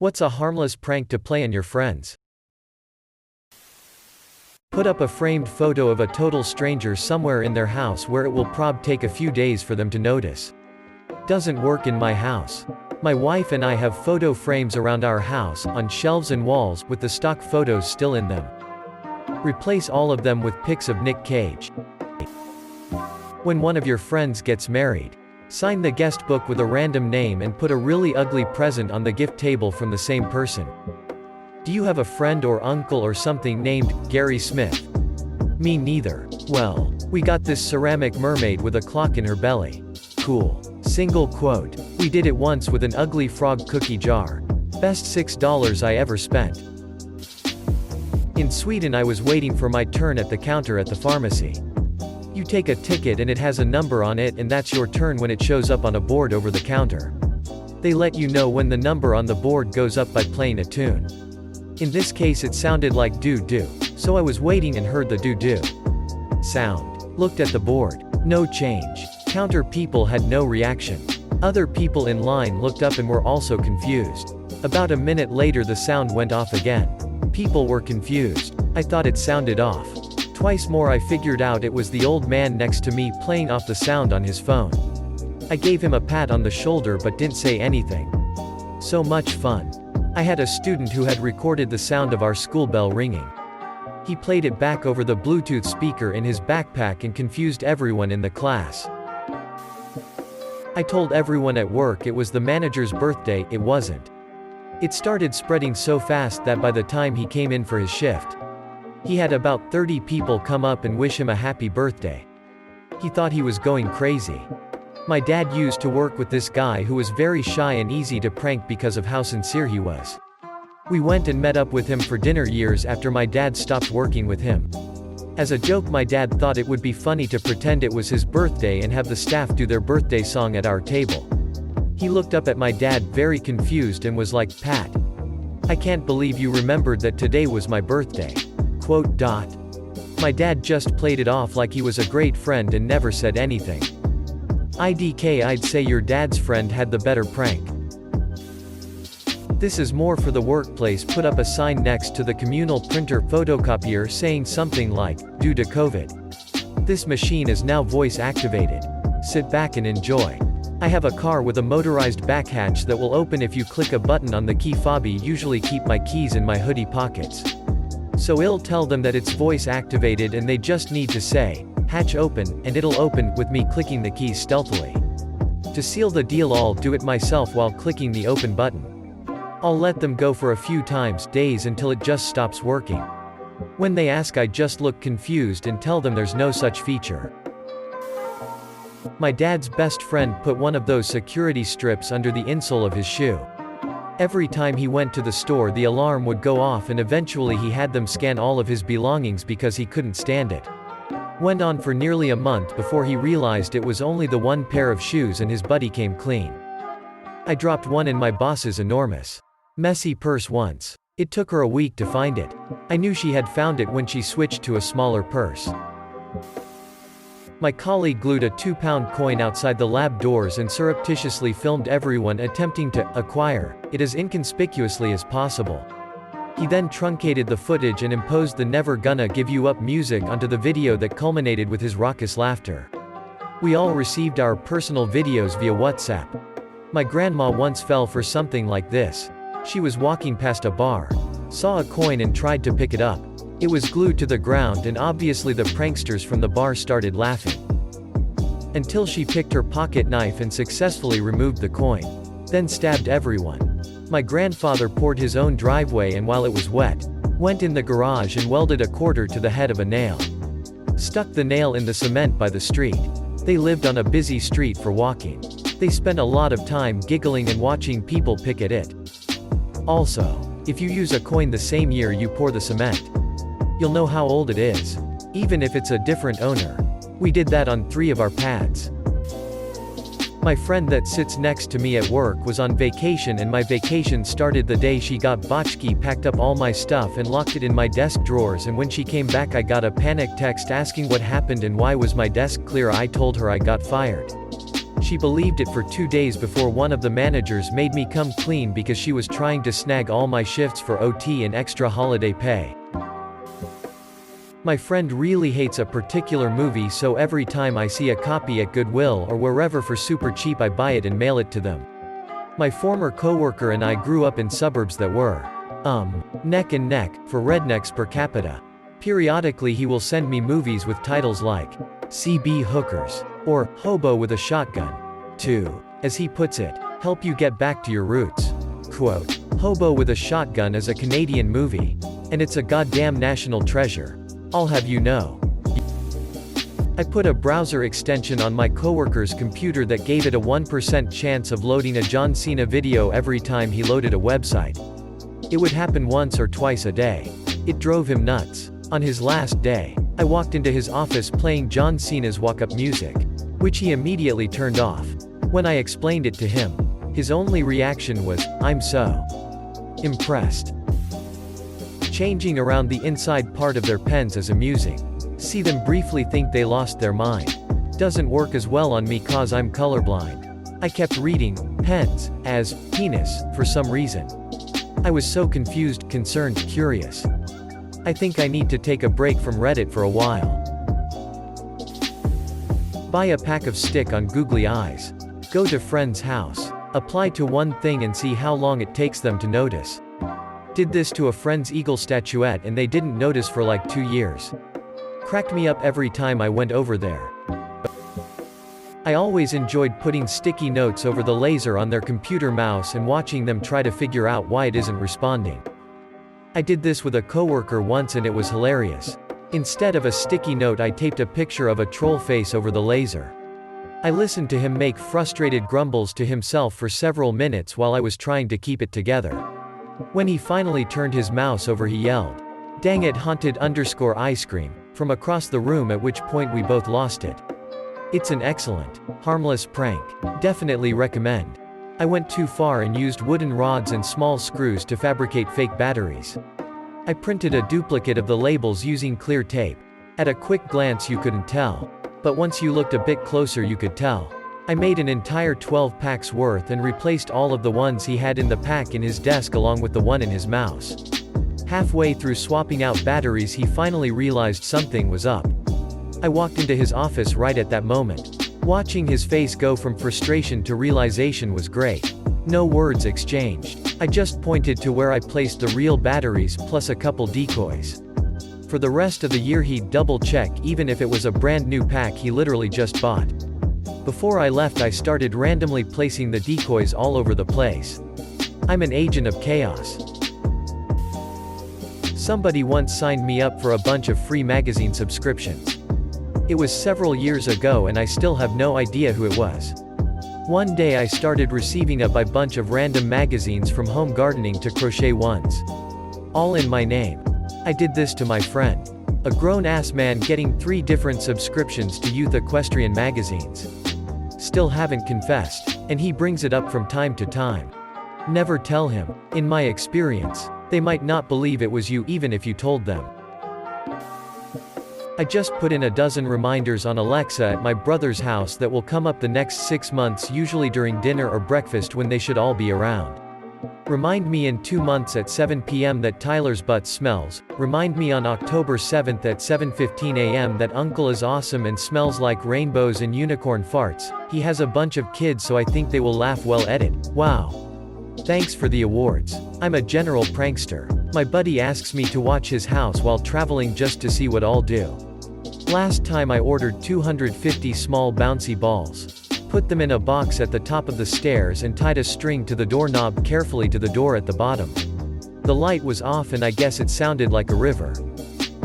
What's a harmless prank to play on your friends? Put up a framed photo of a total stranger somewhere in their house where it will take a few days for them to notice. Doesn't work in my house. My wife and I have photo frames around our house, on shelves and walls, with the stock photos still in them. Replace all of them with pics of Nick Cage. When one of your friends gets married, sign the guest book with a random name and put a really ugly present on the gift table from the same person. Do you have a friend or uncle or something named Gary Smith? Me neither. Well, we got this ceramic mermaid with a clock in her belly. Cool. Single quote. We did it once with an ugly frog cookie jar. Best $6 I ever spent. In Sweden, I was waiting for my turn at the counter at the pharmacy. You take a ticket and it has a number on it, and that's your turn when it shows up on a board over the counter. They let you know when the number on the board goes up by playing a tune. In this case it sounded like doo-doo, so I was waiting and heard the doo-doo sound. Looked at the board. No change. Counter people had no reaction. Other people in line looked up and were also confused. About a minute later the sound went off again. People were confused. I thought it sounded off. Twice more I figured out it was the old man next to me playing off the sound on his phone. I gave him a pat on the shoulder but didn't say anything. So much fun. I had a student who had recorded the sound of our school bell ringing. He played it back over the Bluetooth speaker in his backpack and confused everyone in the class. I told everyone at work it was the manager's birthday. It wasn't. It started spreading so fast that by the time he came in for his shift, he had about 30 people come up and wish him a happy birthday. He thought he was going crazy. My dad used to work with this guy who was very shy and easy to prank because of how sincere he was. We went and met up with him for dinner years after my dad stopped working with him. As a joke, my dad thought it would be funny to pretend it was his birthday and have the staff do their birthday song at our table. He looked up at my dad very confused and was like, "Pat, I can't believe you remembered that today was my birthday." My dad just played it off like he was a great friend and never said anything. I'd say your dad's friend had the better prank. This is more for the workplace. Put up a sign next to the communal printer photocopier saying something like, "Due to COVID, this machine is now voice activated. Sit back and enjoy. I have a car with a motorized back hatch that will open if you click a button on the key fob. Usually keep my keys in my hoodie pockets. So it'll tell them that it's voice activated and they just need to say, 'Hatch open,' and it'll open, with me clicking the keys stealthily. To seal the deal, I'll do it myself while clicking the open button. I'll let them go for a few days until it just stops working. When they ask, I just look confused and tell them there's no such feature." My dad's best friend put one of those security strips under the insole of his shoe. Every time he went to the store the alarm would go off, and eventually he had them scan all of his belongings because he couldn't stand it. Went on for nearly a month before he realized it was only the one pair of shoes and his buddy came clean. I dropped one in my boss's enormous, messy purse once. It took her a week to find it. I knew she had found it when she switched to a smaller purse. My colleague glued a 2-pound coin outside the lab doors and surreptitiously filmed everyone attempting to acquire it as inconspicuously as possible. He then truncated the footage and imposed the "Never Gonna Give You Up" music onto the video that culminated with his raucous laughter. We all received our personal videos via WhatsApp. My grandma once fell for something like this. She was walking past a bar, saw a coin and tried to pick it up. It was glued to the ground, and obviously the pranksters from the bar started laughing. Until she picked her pocket knife and successfully removed the coin. Then stabbed everyone. My grandfather poured his own driveway, and while it was wet, went in the garage and welded a quarter to the head of a nail. Stuck the nail in the cement by the street. They lived on a busy street for walking. They spent a lot of time giggling and watching people pick at it. Also, if you use a coin the same year you pour the cement, you'll know how old it is, even if it's a different owner. We did that on 3 of our pads. My friend that sits next to me at work was on vacation, and my vacation started the day she got botchkey, packed up all my stuff and locked it in my desk drawers, and when she came back I got a panic text asking what happened and why was my desk clear. I told her I got fired. She believed it for 2 days before one of the managers made me come clean because she was trying to snag all my shifts for OT and extra holiday pay. My friend really hates a particular movie, so every time I see a copy at Goodwill or wherever for super cheap, I buy it and mail it to them. My former coworker and I grew up in suburbs that were, neck and neck, for rednecks per capita. Periodically he will send me movies with titles like, CB Hookers, or, Hobo with a Shotgun, to, as he puts it, help you get back to your roots. Quote, Hobo with a Shotgun is a Canadian movie. And it's a goddamn national treasure. I'll have you know. I put a browser extension on my coworker's computer that gave it a 1% chance of loading a John Cena video every time he loaded a website. It would happen once or twice a day. It drove him nuts. On his last day, I walked into his office playing John Cena's walk-up music, which he immediately turned off. When I explained it to him, his only reaction was, I'm so impressed. Changing around the inside part of their pens is amusing. See them briefly think they lost their mind. Doesn't work as well on me cause I'm colorblind. I kept reading pens as penis for some reason. I was so confused, concerned, curious. I think I need to take a break from Reddit for a while. Buy a pack of stick on googly eyes. Go to friend's house. Apply to one thing and see how long it takes them to notice. Did this to a friend's eagle statuette and they didn't notice for like 2 years. Cracked me up every time I went over there. I always enjoyed putting sticky notes over the laser on their computer mouse and watching them try to figure out why it isn't responding. I did this with a coworker once and it was hilarious. Instead of a sticky note, I taped a picture of a troll face over the laser. I listened to him make frustrated grumbles to himself for several minutes while I was trying to keep it together. When he finally turned his mouse over, he yelled, "Dang it, haunted_ice cream," from across the room, at which point we both lost it. It's an excellent, harmless prank. Definitely recommend. I went too far and used wooden rods and small screws to fabricate fake batteries. I printed a duplicate of the labels using clear tape. At a quick glance you couldn't tell. But once you looked a bit closer you could tell. I made an entire 12 packs worth and replaced all of the ones he had in the pack in his desk along with the one in his mouse. Halfway through swapping out batteries he finally realized something was up. I walked into his office right at that moment. Watching his face go from frustration to realization was great. No words exchanged. I just pointed to where I placed the real batteries plus a couple decoys. For the rest of the year he'd double check even if it was a brand new pack he literally just bought. Before I left I started randomly placing the decoys all over the place. I'm an agent of chaos. Somebody once signed me up for a bunch of free magazine subscriptions. It was several years ago and I still have no idea who it was. One day I started receiving a bunch of random magazines, from home gardening to crochet ones. All in my name. I did this to my friend. A grown-ass man getting 3 different subscriptions to youth equestrian magazines. Still haven't confessed, and he brings it up from time to time. Never tell him. In my experience, they might not believe it was you even if you told them. I just put in a dozen reminders on Alexa at my brother's house that will come up the next 6 months, usually during dinner or breakfast when they should all be around. Remind me in 2 months at 7 p.m. that Tyler's butt smells. Remind me on October 7th at 7:15 a.m. that Uncle is awesome and smells like rainbows and unicorn farts. He has a bunch of kids so I think they will laugh. Well edited. Wow. Thanks for the awards. I'm a general prankster. My buddy asks me to watch his house while traveling just to see what I'll do. Last time I ordered 250 small bouncy balls. Put them in a box at the top of the stairs and tied a string to the doorknob carefully to the door at the bottom. The light was off and I guess it sounded like a river.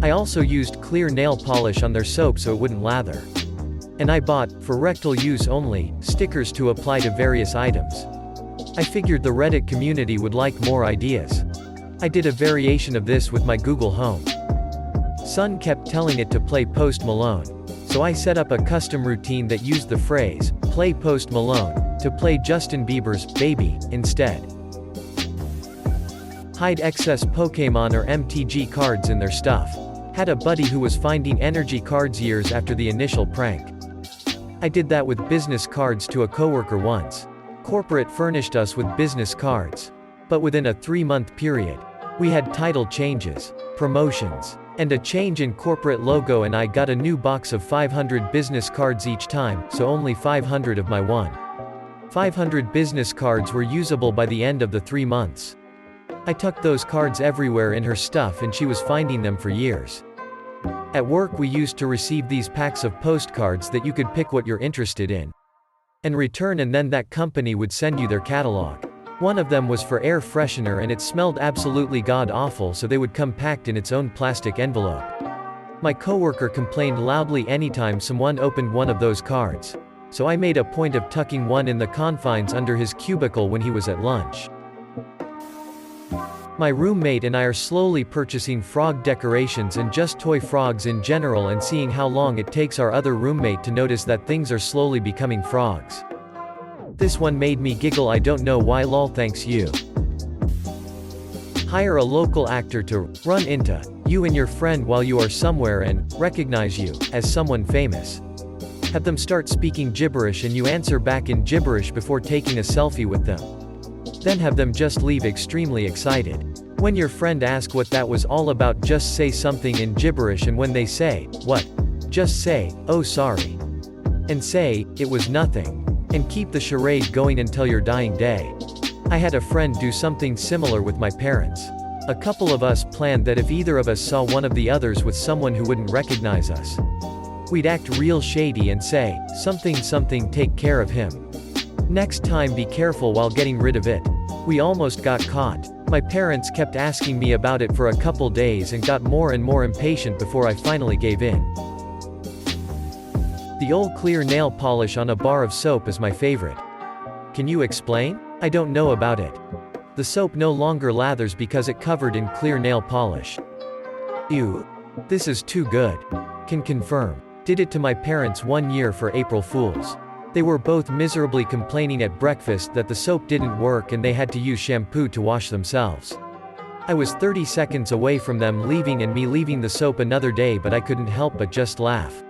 I also used clear nail polish on their soap so it wouldn't lather. And I bought, for rectal use only, stickers to apply to various items. I figured the Reddit community would like more ideas. I did a variation of this with my Google Home. Son kept telling it to play Post Malone. So I set up a custom routine that used the phrase, "Play Post Malone," to play Justin Bieber's "Baby" instead. Hide excess Pokémon or MTG cards in their stuff. Had a buddy who was finding energy cards years after the initial prank. I did that with business cards to a coworker once. Corporate furnished us with business cards. But within a 3-month period, we had title changes, promotions, and a change in corporate logo, and I got a new box of 500 business cards each time, so only 500 of my 500 business cards were usable by the end of the 3 months. I tucked those cards everywhere in her stuff and she was finding them for years. At work we used to receive these packs of postcards that you could pick what you're interested in and return, and then that company would send you their catalog. One of them was for air freshener and it smelled absolutely god-awful, so they would come packed in its own plastic envelope. My coworker complained loudly anytime someone opened one of those cards, so I made a point of tucking one in the confines under his cubicle when he was at lunch. My roommate and I are slowly purchasing frog decorations and just toy frogs in general, and seeing how long it takes our other roommate to notice that things are slowly becoming frogs. This one made me giggle, I don't know why, lol, thanks you. Hire a local actor to run into you and your friend while you are somewhere and recognize you as someone famous. Have them start speaking gibberish and you answer back in gibberish before taking a selfie with them. Then have them just leave extremely excited. When your friend asks what that was all about, just say something in gibberish, and when they say, "What?" just say, "Oh sorry." And say, "It was nothing." And keep the charade going until your dying day. I had a friend do something similar with my parents. A couple of us planned that if either of us saw one of the others with someone who wouldn't recognize us, we'd act real shady and say, "Something something, take care of him. Next time be careful while getting rid of it." We almost got caught. My parents kept asking me about it for a couple days and got more and more impatient before I finally gave in. The old clear nail polish on a bar of soap is my favorite. Can you explain? I don't know about it. The soap no longer lathers because it covered in clear nail polish. Ew. This is too good. Can confirm. Did it to my parents one year for April Fools. They were both miserably complaining at breakfast that the soap didn't work and they had to use shampoo to wash themselves. I was 30 seconds away from them leaving and me leaving the soap another day, but I couldn't help but just laugh.